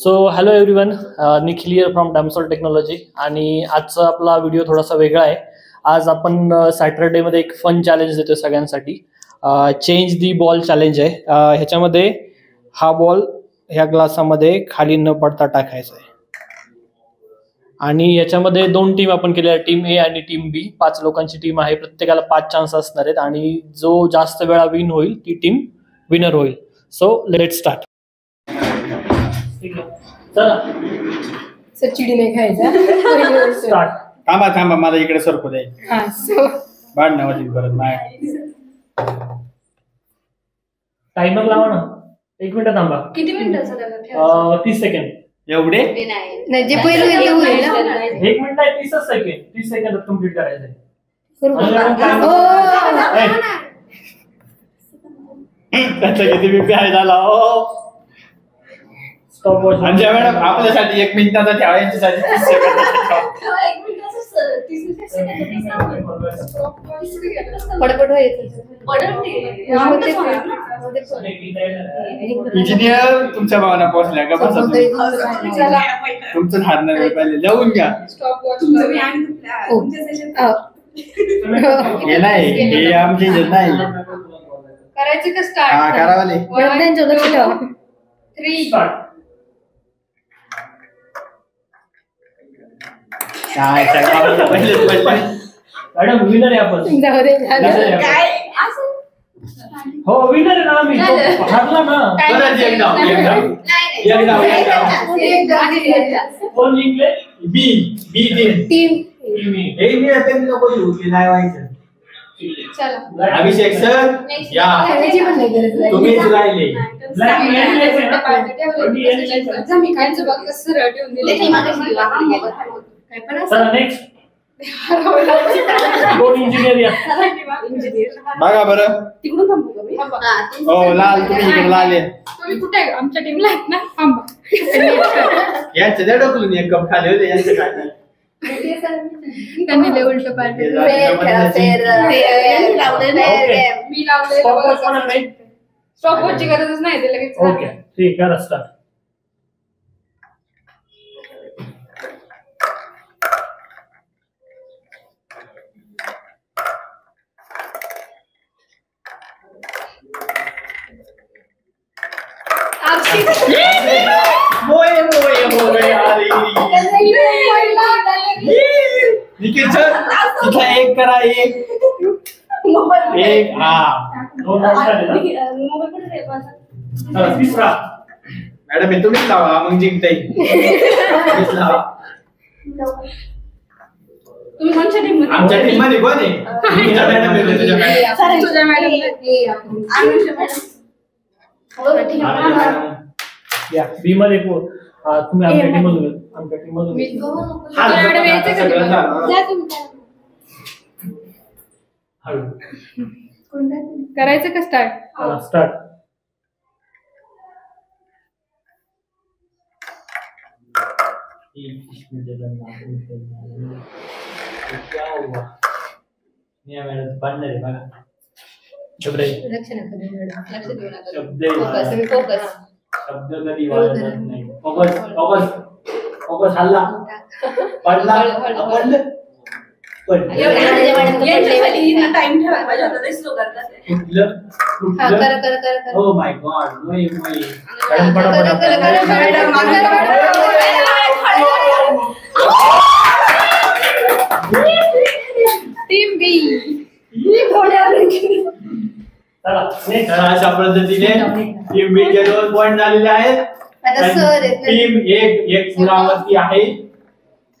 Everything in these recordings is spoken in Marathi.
So hello everyone, Nikhil here from Damsol technology. आणि आजचा आपला व्हिडिओ थोडासा वेगळा आहे. आज आपण सॅटरडेमध्ये एक फन चॅलेंज देतोय सगळ्यांसाठी. चेंज दी बॉल चॅलेंज आहे. ह्याच्यामध्ये हा बॉल ह्या ग्लासामध्ये खाली न पडता टाकायचा आहे. आणि याच्यामध्ये दोन टीम आपण केल्या, टीम ए आणि टीम बी. 5 लोकांची टीम आहे, प्रत्येकाला 5 चान्स असणार आहेत आणि जो जास्त वेळा विन होईल ती टीम विनर होईल. So let start. चला चिडी नाही खायचा. स्टार्ट. थांबा थांबा, मला इकडे सरकू दे. बाड नावाची परत नाही. टायमर लावा ना. 1 मिनिट थांबा. किती मिनिटाचा? 30 सेकंड. एवढे नाही, जे पहिलं होईल ते होईल ना. 1 मिनिट आहे, 30 सेकंड. 30 सेकंदात कम्प्लीट करायचं आहे. त्याचा किती बीपी आहे झाला. Stop watch. अंजय मॅडम, आपल्यासाठी 1 मिनिटाचा ठेवा, यांच्यासाठी 30 सेकंद. पडपट व्हायचं. इंजिनियर तुमच्या भावना पोहोचल्या का? बसा तुमचं हारणार पहिले जाऊन घ्या. हे नाही, हे आमची नाही करायचं का स्टार्ट? हा करावाले. त्यांच्या लक्ष ठेवा. 3 काय सगळं पहिले मॅडम विनर आहे आपण. जाऊ दे, झालं. काय हो विनर आहे ना आम्ही. हारला ना. कोण जिंकले? बी बी टीम हे मी आता नको होती नाही व्हायचं. चला अभिषेक सर या, खायची पण नाही गरज नाही. तुम्हीच राहिले. मी खायचं बघ कसं सरळ ठेवून दिलं. चला नेक्स्ट. कोण इंजिनियर या. बघा बरं. तिकडून थांबू का मी? हो लाल, तुम्ही इकडे लाल आहे. तुम्ही कुठे आहे? आमच्या टीमला आहेत ना. थांबा. यांचं त्या डोकलून एक कप खाली होते, यांचं काय नाही. त्यांनी लय उलट पालट मी लावले. स्टॉप वॉचची गरजच नाही, ते लगेच. ओके ठीक आहे, स्टार्ट. मोये मोये मोये अरे निखिल सर, तिथं 1 करा. 1 हा. चला तिसरा. मॅडम हे तुम्हीच लावा, मग जिंकता येईल. आमच्या टीम मध्ये कोण आहे? तुझ्या मॅडम आहे, तुझ्या या बी मध्ये तुम्ही आमच्या टीम मधून. आमच्या टीम मधून करायचं का स्टार्ट? स्टार्ट. शब्द कधी वाढत नाही. Focus focus focus. हल्ला पडला पडलं ओ माय गॉड. टीम बी. अशा पद्धतीने टीम बी चे 2 पॉइंट झालेले आहेत. टीम 1 गुणावरती आहे.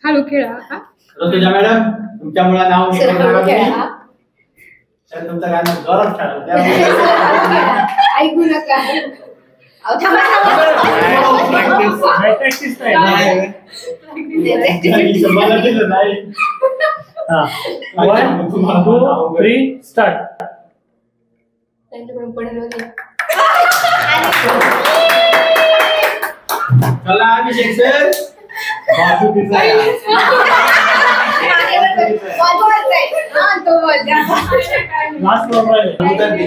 हळू खेळा. ऋतुजा मॅडम, तुमच्यामुळे नाव सर तुमचं गाणं जोरात ऐकू नका. प्रॅक्टिस नाही. 1 2 3 स्टार्ट. चला अभिषेक सर. लास्ट वन राहिले.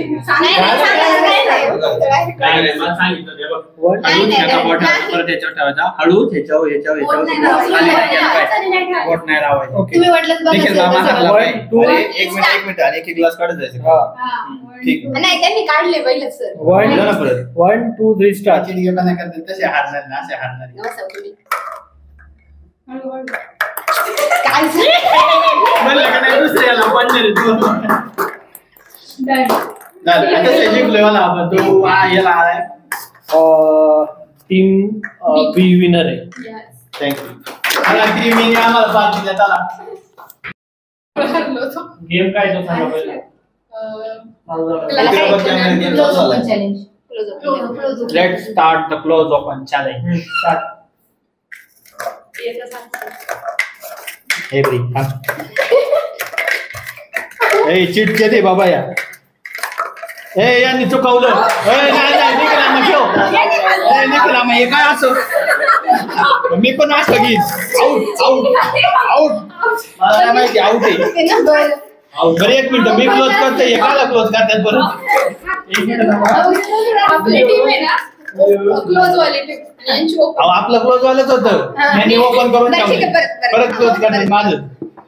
मला सांगितलं ते बघ. हळू त्याचा बोट परत याच्यावर ठेवायचा. हळू याच्यावर बोट नाही लावायचं. तुम्ही वाटलं निखिल मामा हातला पाय. अरे, एक मिनिट आणि एक ग्लास काढत जायचं. ठीक आहे. नाही त्यांनी काढले पहिलं सर. 1 2 3 स्टार्ट. चिडी गेला नाही करते तसे हारणार ना, असे हारणार. काय म्हणलं का नाही दुसऱ्याला पंधरा तू. झालं आता जिंकलोय मला आपण. तो याला आलाय. टीम बी विनर आहे. थँक्यू. मला 3 मिनिट आम्हाला 5 दिल्या. चला गेम काय तो सांगा पहिला. Let's start the close open challenge. Start. हे ब्री थांब. ए चिटके दे बाबा या. ए यांनी चुकवलं. ए नाही निकला मग ठेव. ए निकला मग हे काय असं. मी पण असं घेईन. Out out out. मला नाही माहिती आउट आहे. बरं एक मिनिट मी क्लोज करते. एकाला क्लोज करतात बरं. एक मिनिट आपली टीम आहे ना क्लोज वाली टीम. आपलं क्लोज वालच होतं. मी ओपन करून ठेवलं. परत क्लोज करणार माझं.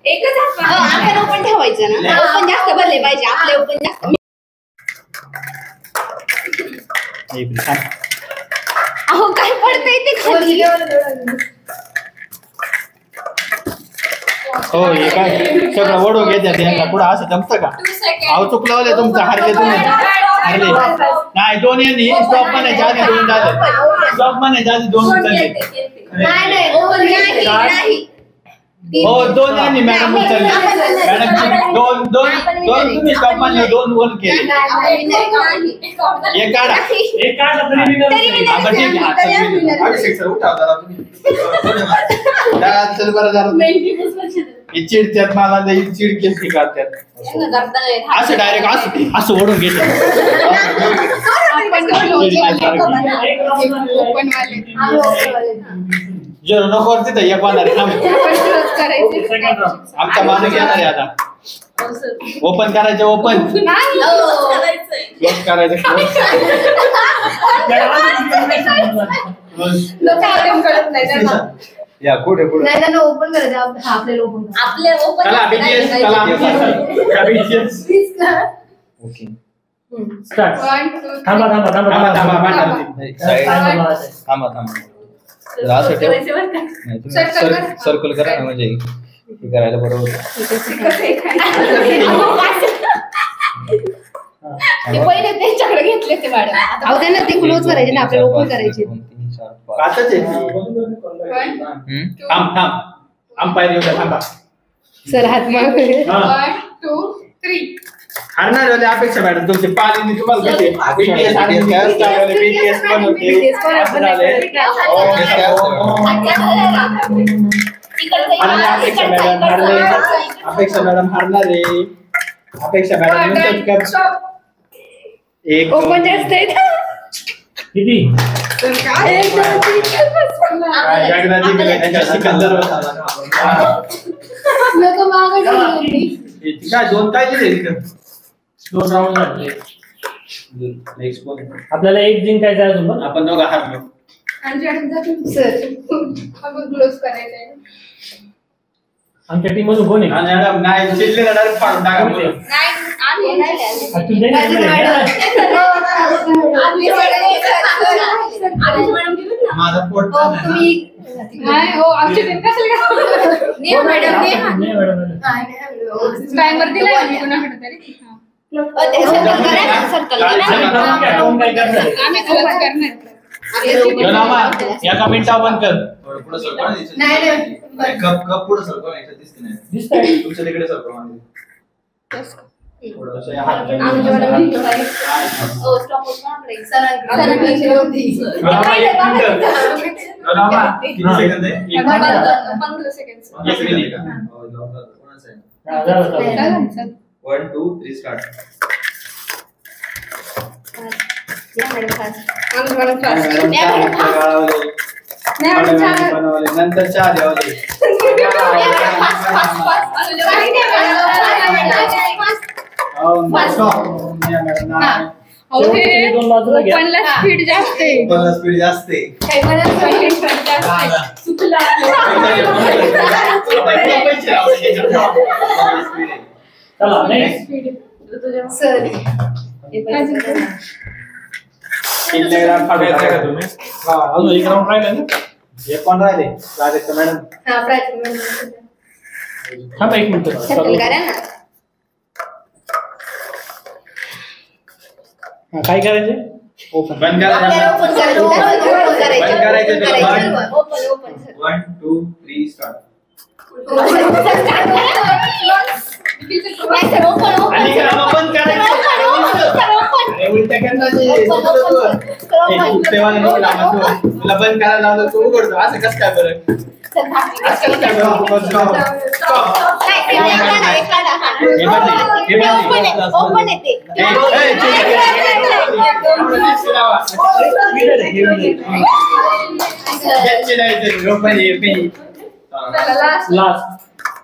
एकच आपण ओपन ठेवायचं ना. ओपन जास्त भरले पाहिजे. आपले ओपन जास्त. अहो काय पडतंय ते खाली. हो हे काय सगळं ओढून घेतात यांना. पुढं असं जमतं का. अहो चुकलं तुमचं. हारले तुम्ही. हारले नाही. 2 यांनी स्टॉप म्हणायच्या आधी 2 झालं. स्टॉप म्हणायच्या आधी 2 उचलले. हो 2 यांनी मॅडम उचलले. मॅडम 2 तुम्ही स्टॉप म्हणले. 2 वर केले. एक काढा. एक काढला तरी विनर. आता ठीक आहे. अभिषेक सर उठा जरा तुम्ही. चल बरं जरा. ही चिडत्यात मला लई चिड केली काढत्यात. असं डायरेक्ट असं ओढून घेतात. जर नको तिथं एक होणार आहे. आमचा माणूस येणार आहे आता. ओपन करायचं. ओपन क्लोज करायचं. या कुठे कुठे नाही ओपन करायचं. आपल्याला ओपन आपल्या ओपन चला BTS चला BTS. Okay start. थांबा. असं ठेव. सर्कल करा ना म्हणजे हे करायला बरोबर. पहिले त्यांच्याकडे घेतले ते मॅडम. अहो त्यांना ते क्लोज करायचे ना. आपल्याला ओपन करायचे. अंपायर येऊ द्या. थांबा सर हात माग. 1 2 3. हारणार होते अपेक्षा मॅडम तुमचे. पाणी तुम्हाला कसे BTS बनवते. अपेक्षा मॅडम हारणार आहे. अपेक्षा मॅडम एक ओपन जास्त आहे. किती सिकंदर काय 2 काय दिले. 2 राऊंड झाले. नेक्स्ट कोण. आपल्याला एक जिंकायचं आहे अजून. आपण दोघं हारलो. सर आपण क्लोज करायचंय. आमच्या टीम मधून कोण आहे. मॅडम नाही जिंकले डायरेक्ट फाडून टाका. माझा पोट तुम्ही हो आमची टीम कसली मॅडम टाइमर दिला मी कोणाकडे तरी. आम्ही क्लोज करणार. एका मिनिटा बंद कर. कप पुढे सरकव नाही दिसते नाही. दिसतंय तुमच्या तिकडे सरकव. One two three start. नंतर चहा द्यावं. शेवटचे दोन बाजूला घ्या. स्पीड जास्त आहे. मला स्पीड जास्त आहे. चला नेक्स्ट. अजून एक राऊंड राहिला ना. हे कोण राहिले राधिका मॅडम. थांबा एक मिनिट. काय करायचे? बंद करायचं. बंद करायचं ते. 1 2 3 स्टार्ट. आणि ग्राम बंद करायचं. अरे उलट्या करणार तुला बंद करायला लावलं तू उघडतो असं कसं काय बरं.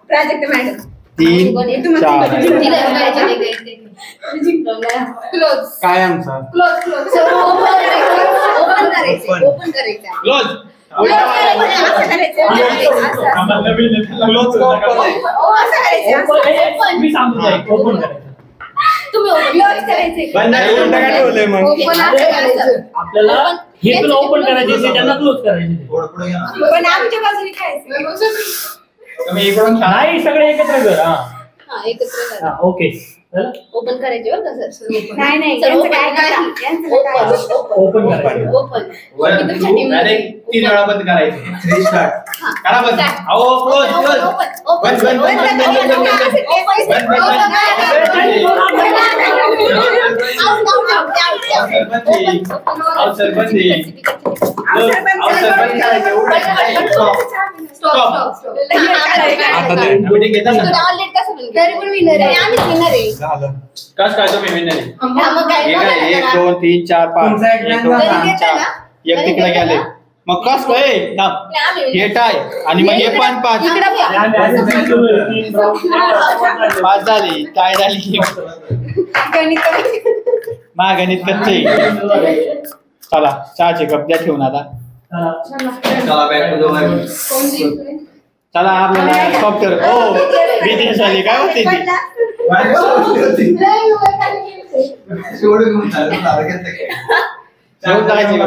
प्राजक्त मॅडम 3 4 काय आमचा ओपन करायचं. क्लोज. मी सांगतो ओपन करायचं. आपल्याला हे तुला ओपन करायचे त्यांना क्लोज करायचे. थोडं पुढे घ्या. पण आमच्या बाजूने खायचं. तुम्ही इकडून नाही सगळे एकत्र कर. एकत्र हा ओके. ओपन करायचे बरं का सर. नाही नाही सर, यांचं open काय नाही. करा? ओपन करायचं. ओपन. 1 2 डायरेक्ट 3 वेळा बंद करायचं. 3 स्टार्ट. करा बंद. अहो क्लोज क्लोज. कस काय तुम्ही विनर आहे. 1 2 3 4 5 1 2 3 4 एक तिकडे गेले. मग कस काय हे टाय आणि मग हे पण 5 5 झाली टाय झाली. गणित कच्चे. चला चहाचे कप द्या ठेवून आता. चला बॅक टू द वर्क. चला आपल्याला सॉफ्टवेअर हो बिझनेस झाली काय होती ती. सोडून घेऊन चालू. घेऊन जायची का